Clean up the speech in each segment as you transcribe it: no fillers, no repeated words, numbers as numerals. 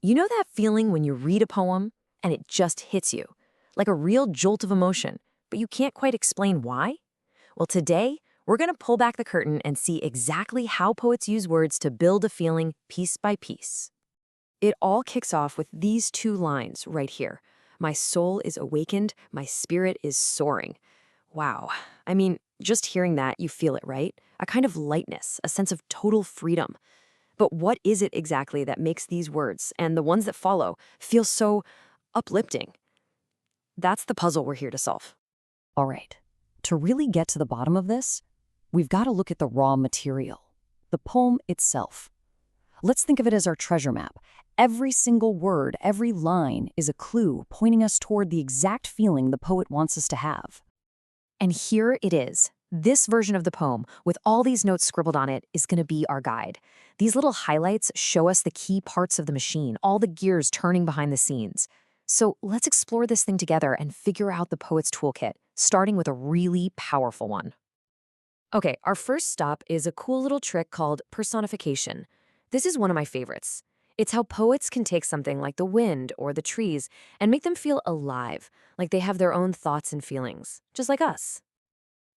You know that feeling when you read a poem and it just hits you, like a real jolt of emotion, but you can't quite explain why? Well, today, we're going to pull back the curtain and see exactly how poets use words to build a feeling piece by piece. It all kicks off with these two lines right here. My soul is awakened, my spirit is soaring. Wow. I mean, just hearing that, you feel it, right? A kind of lightness, a sense of total freedom. But what is it exactly that makes these words, and the ones that follow, feel so uplifting? That's the puzzle we're here to solve. All right, to really get to the bottom of this, we've got to look at the raw material, the poem itself. Let's think of it as our treasure map. Every single word, every line is a clue pointing us toward the exact feeling the poet wants us to have. And here it is. This version of the poem, with all these notes scribbled on it, is going to be our guide. These little highlights show us the key parts of the machine, all the gears turning behind the scenes. So let's explore this thing together and figure out the poet's toolkit, starting with a really powerful one. Okay, our first stop is a cool little trick called personification. This is one of my favorites. It's how poets can take something like the wind or the trees and make them feel alive, like they have their own thoughts and feelings, just like us.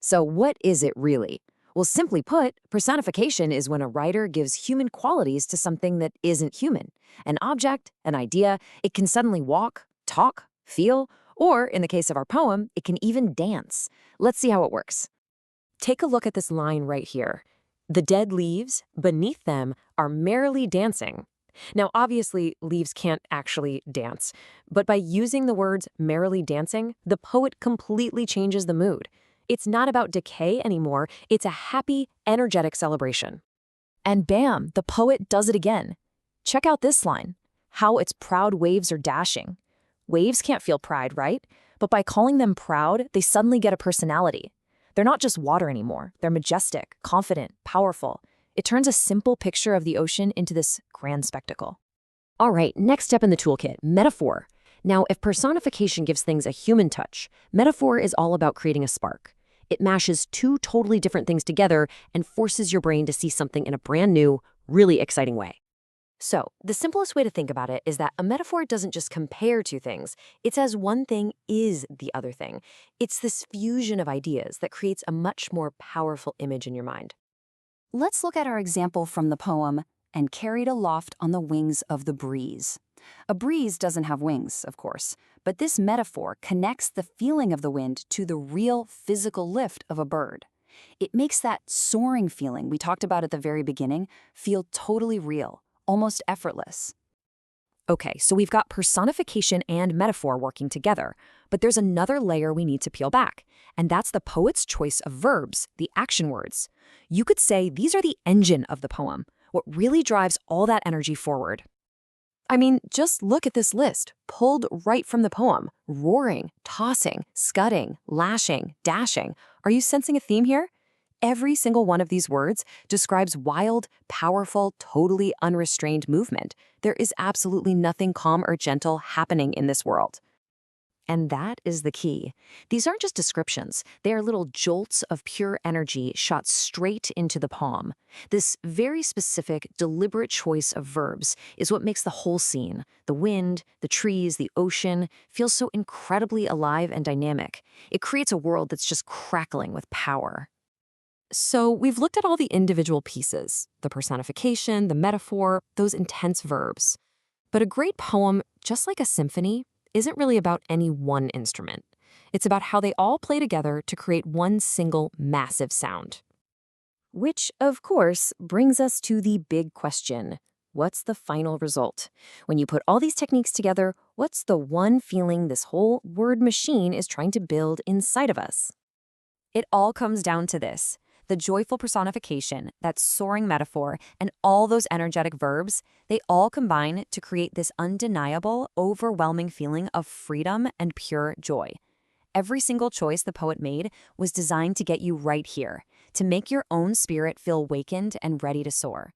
So what is it really? Well, simply put, personification is when a writer gives human qualities to something that isn't human. An object, an idea, it can suddenly walk, talk, feel, or in the case of our poem, it can even dance. Let's see how it works. Take a look at this line right here. The dead leaves, beneath them, are merrily dancing. Now, obviously, leaves can't actually dance, but by using the words merrily dancing, the poet completely changes the mood. It's not about decay anymore, it's a happy, energetic celebration. And bam, the poet does it again. Check out this line, how its proud waves are dashing. Waves can't feel pride, right? But by calling them proud, they suddenly get a personality. They're not just water anymore, they're majestic, confident, powerful. It turns a simple picture of the ocean into this grand spectacle. All right, next step in the toolkit, metaphor. Now, if personification gives things a human touch, metaphor is all about creating a spark. It mashes two totally different things together and forces your brain to see something in a brand new, really exciting way. So, the simplest way to think about it is that a metaphor doesn't just compare two things, it's as one thing is the other thing. It's this fusion of ideas that creates a much more powerful image in your mind. Let's look at our example from the poem, And Carried Aloft on the Wings of the Breeze. A breeze doesn't have wings, of course, but this metaphor connects the feeling of the wind to the real physical lift of a bird. It makes that soaring feeling we talked about at the very beginning feel totally real, almost effortless. Okay, so we've got personification and metaphor working together, but there's another layer we need to peel back, and that's the poet's choice of verbs, the action words. You could say these are the engine of the poem, what really drives all that energy forward. I mean, just look at this list, pulled right from the poem. Roaring, tossing, scudding, lashing, dashing. Are you sensing a theme here? Every single one of these words describes wild, powerful, totally unrestrained movement. There is absolutely nothing calm or gentle happening in this world. And that is the key. These aren't just descriptions. They are little jolts of pure energy shot straight into the poem. This very specific, deliberate choice of verbs is what makes the whole scene, the wind, the trees, the ocean, feel so incredibly alive and dynamic. It creates a world that's just crackling with power. So we've looked at all the individual pieces, the personification, the metaphor, those intense verbs. But a great poem, just like a symphony, isn't really about any one instrument. It's about how they all play together to create one single massive sound. Which, of course, brings us to the big question. What's the final result? When you put all these techniques together, what's the one feeling this whole word machine is trying to build inside of us? It all comes down to this. The joyful personification, that soaring metaphor, and all those energetic verbs, they all combine to create this undeniable, overwhelming feeling of freedom and pure joy. Every single choice the poet made was designed to get you right here, to make your own spirit feel wakened and ready to soar.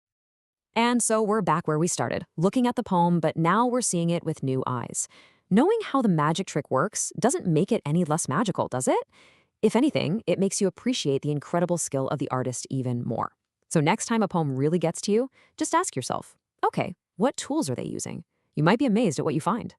And so we're back where we started, looking at the poem, but now we're seeing it with new eyes. Knowing how the magic trick works doesn't make it any less magical, does it? If anything, it makes you appreciate the incredible skill of the artist even more. So next time a poem really gets to you, just ask yourself, okay, what tools are they using? You might be amazed at what you find.